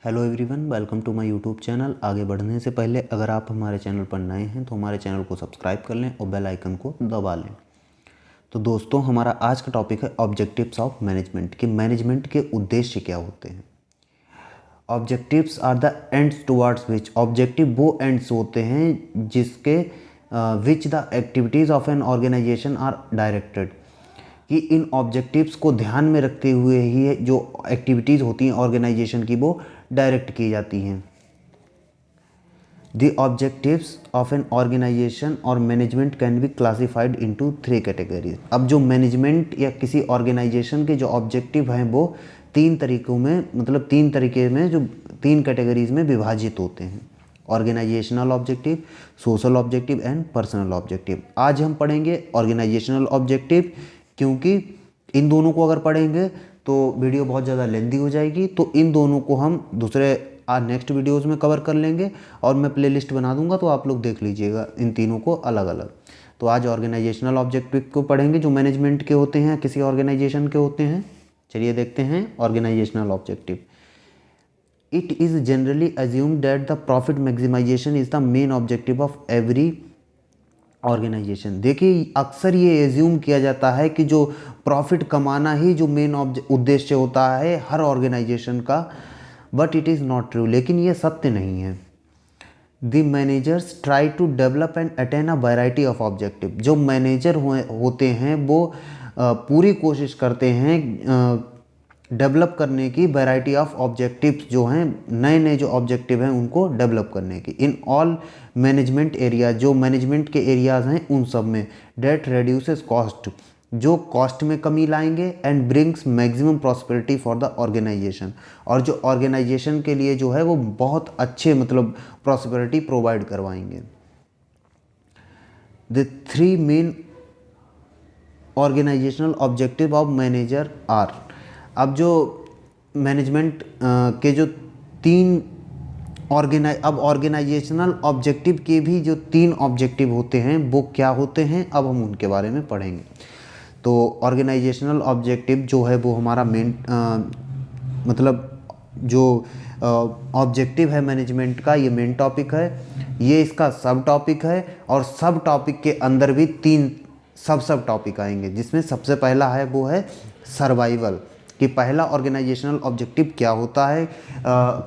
Hello everyone, welcome to my YouTube channel. आगे बढ़ने से पहले अगर आप हमारे चैनल पर नए हैं तो हमारे चैनल को सब्सक्राइब कर लें और बेल आइकन को दबा लें। तो दोस्तों, हमारा आज का टॉपिक है ऑब्जेक्टिव्स ऑफ मैनेजमेंट कि मैनेजमेंट के उद्देश्य क्या होते हैं। Objectives are the ends towards which, objective वो एंड्स होते हैं जिसके which the activities of an organisation are directed, कि इन ऑब्जेक्टिव्स को ध्यान में रखते हुए ही जो एक्टिविटीज़ होती हैं ऑर्गेनाइजेशन की वो डायरेक्ट की जाती हैं। The objectives of an organization और management can be classified into 3 categories. अब जो मैनेजमेंट या किसी ऑर्गेनाइजेशन के जो ऑब्जेक्टिव हैं वो तीन तरीके में जो 3 कैटेगरीज में विभाजित होते हैं: organisational objective, social objective and personal objective. आज हम पढ़ेंगे ऑर्गेनाइजेशनल ऑब्जेक्टिव, क्योंकि इन दोनों को अगर पढ़ेंगे तो वीडियो बहुत ज़्यादा लेंदी हो जाएगी, तो इन दोनों को हम नेक्स्ट वीडियोस में कवर कर लेंगे और मैं प्लेलिस्ट बना दूंगा, तो आप लोग देख लीजिएगा इन तीनों को अलग अलग। तो आज ऑर्गेनाइजेशनल ऑब्जेक्टिव को पढ़ेंगे जो मैनेजमेंट के होते हैं, किसी ऑर्गेनाइजेशन के होते हैं। चलिए देखते हैं organisational objective. It is generally assumed that the profit maximisation is the main objective of every organisation. देखिए, अक्सर ये एज्यूम किया जाता है कि जो प्रॉफिट कमाना ही जो मेन उद्देश्य होता है हर ऑर्गेनाइजेशन का, but it is not true. लेकिन ये सत्य नहीं है। The managers try to develop and attain a variety of objective. जो मैनेजर होते हैं वो पूरी कोशिश करते हैं डेवलप करने की, वैरायटी ऑफ ऑब्जेक्टिव्स जो हैं, नए नए जो ऑब्जेक्टिव हैं उनको डेवलप करने की। इन ऑल मैनेजमेंट एरिया, जो मैनेजमेंट के एरियाज हैं उन सब में, डेट रेड्यूसेस कॉस्ट, जो कॉस्ट में कमी लाएंगे, and brings maximum prosperity for the organisation, और जो ऑर्गेनाइजेशन के लिए जो है वो बहुत अच्छे प्रॉस्पेरिटी प्रोवाइड करवाएंगे। The 3 main organisational objective of manager are. अब जो मैनेजमेंट के जो 3 ऑर्गेनाइजेशनल ऑब्जेक्टिव के भी जो 3 ऑब्जेक्टिव होते हैं वो क्या होते हैं, अब हम उनके बारे में पढ़ेंगे। तो ऑर्गेनाइजेशनल ऑब्जेक्टिव जो है वो हमारा मेन जो ऑब्जेक्टिव है मैनेजमेंट का, ये मेन टॉपिक है, ये इसका सब टॉपिक है, और सब टॉपिक के अंदर भी 3 सब टॉपिक आएंगे, जिसमें सबसे पहला है वो है सर्वाइवल, कि पहला ऑर्गेनाइजेशनल ऑब्जेक्टिव क्या होता है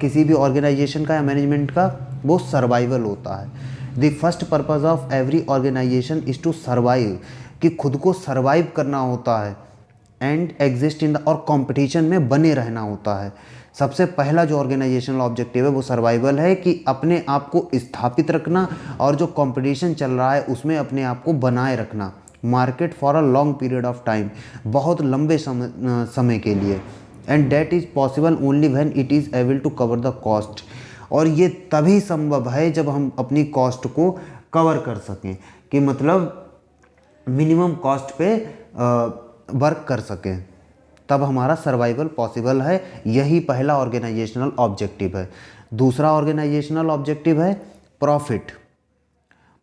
किसी भी ऑर्गेनाइजेशन का या मैनेजमेंट का, वो सर्वाइवल होता है। The first purpose of every organisation is to survive, कि खुद को सर्वाइव करना होता है, एंड एग्जिस्ट इन द, और कंपटीशन में बने रहना होता है। सबसे पहला जो ऑर्गेनाइजेशनल ऑब्जेक्टिव है वो सर्वाइवल है, कि अपने आप को स्थापित रखना और जो कंपटीशन चल रहा है उसमें अपने आप को बनाए रखना। Market for a long period of time, बहुत लंबे समय के लिए। And that is possible only when it is able to cover the cost, और ये तभी संभव है जब हम अपनी कॉस्ट को कवर कर सकें, कि मिनिमम कॉस्ट पे वर्क कर सकें, तब हमारा सर्वाइवल पॉसिबल है। यही पहला ऑर्गेनाइजेशनल ऑब्जेक्टिव है। दूसरा ऑर्गेनाइजेशनल ऑब्जेक्टिव है प्रॉफिट।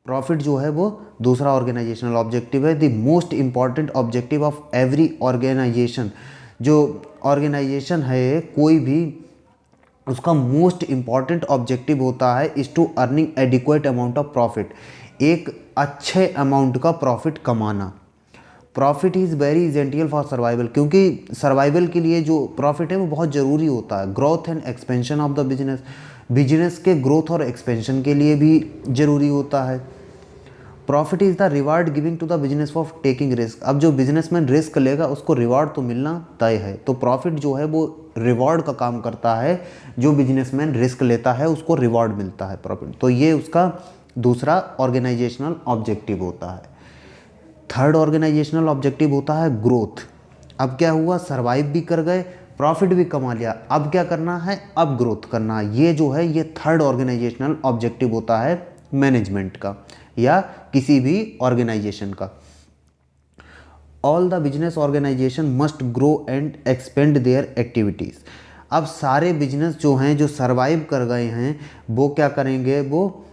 प्रॉफिट जो है वो दूसरा ऑर्गेनाइजेशनल ऑब्जेक्टिव है। The most important objective of every organisation, जो ऑर्गेनाइजेशन है कोई भी, उसका मोस्ट इम्पॉर्टेंट ऑब्जेक्टिव होता है is to earning adequate amount of profit, एक अच्छे अमाउंट का प्रॉफिट कमाना। Profit is very essential for survival, क्योंकि सर्वाइवल के लिए जो प्रॉफिट है वो बहुत ज़रूरी होता है। Growth and expansion of the business, business के ग्रोथ और एक्सपेंशन के लिए भी ज़रूरी होता है। Profit is the reward giving to the business for taking risk. अब जो बिजनेसमैन रिस्क लेगा उसको रिवार्ड तो मिलना तय है, तो प्रॉफिट जो है वो रिवार्ड का काम करता है। जो बिजनेसमैन रिस्क लेता है उसको रिवार्ड मिलता है प्रॉफिट, तो ये उसका दूसरा ऑर्गेनाइजेशनल ऑब्जेक्टिव होता है। थर्ड ऑर्गेनाइजेशनल ऑब्जेक्टिव होता है ग्रोथ। अब क्या हुआ, सर्वाइव भी कर गए, प्रॉफिट भी कमा लिया, अब क्या करना है, अब ग्रोथ करना। ये जो है ये थर्ड ऑर्गेनाइजेशनल ऑब्जेक्टिव होता है मैनेजमेंट का या किसी भी ऑर्गेनाइजेशन का। All the business organisation must grow and expand their activities. अब सारे बिजनेस जो हैं जो सर्वाइव कर गए हैं वो क्या करेंगे, वो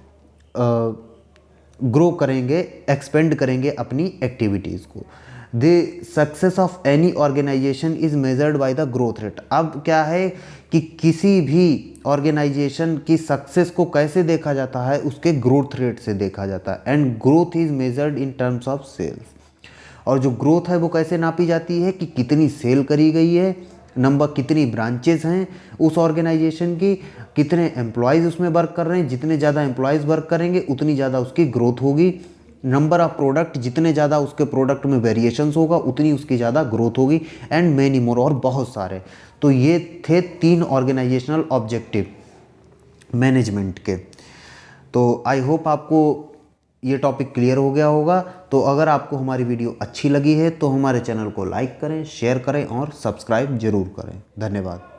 ग्रो करेंगे, एक्सपेंड करेंगे अपनी एक्टिविटीज़ को। The success of any organisation is measured by the growth rate. अब क्या है कि किसी भी ऑर्गेनाइजेशन की सक्सेस को कैसे देखा जाता है, उसके ग्रोथ रेट से देखा जाता है। And growth is measured in terms of sales. और जो ग्रोथ है वो कैसे नापी जाती है कि कितनी सेल करी गई है, नंबर कितनी ब्रांचेस हैं उस ऑर्गेनाइजेशन की, कितने एम्प्लॉयज़ उसमें वर्क कर रहे हैं, जितने ज़्यादा एम्प्लॉयज़ वर्क करेंगे उतनी ज़्यादा उसकी ग्रोथ होगी। नंबर ऑफ प्रोडक्ट, जितने ज़्यादा उसके प्रोडक्ट में वेरिएशंस होगा उतनी उसकी ज़्यादा ग्रोथ होगी। एंड मैनी मोर, और बहुत सारे। तो ये थे 3 ऑर्गेनाइजेशनल ऑब्जेक्टिव मैनेजमेंट के। तो आई होप आपको ये टॉपिक क्लियर हो गया होगा। तो अगर आपको हमारी वीडियो अच्छी लगी है तो हमारे चैनल को लाइक करें, शेयर करें और सब्सक्राइब जरूर करें। धन्यवाद।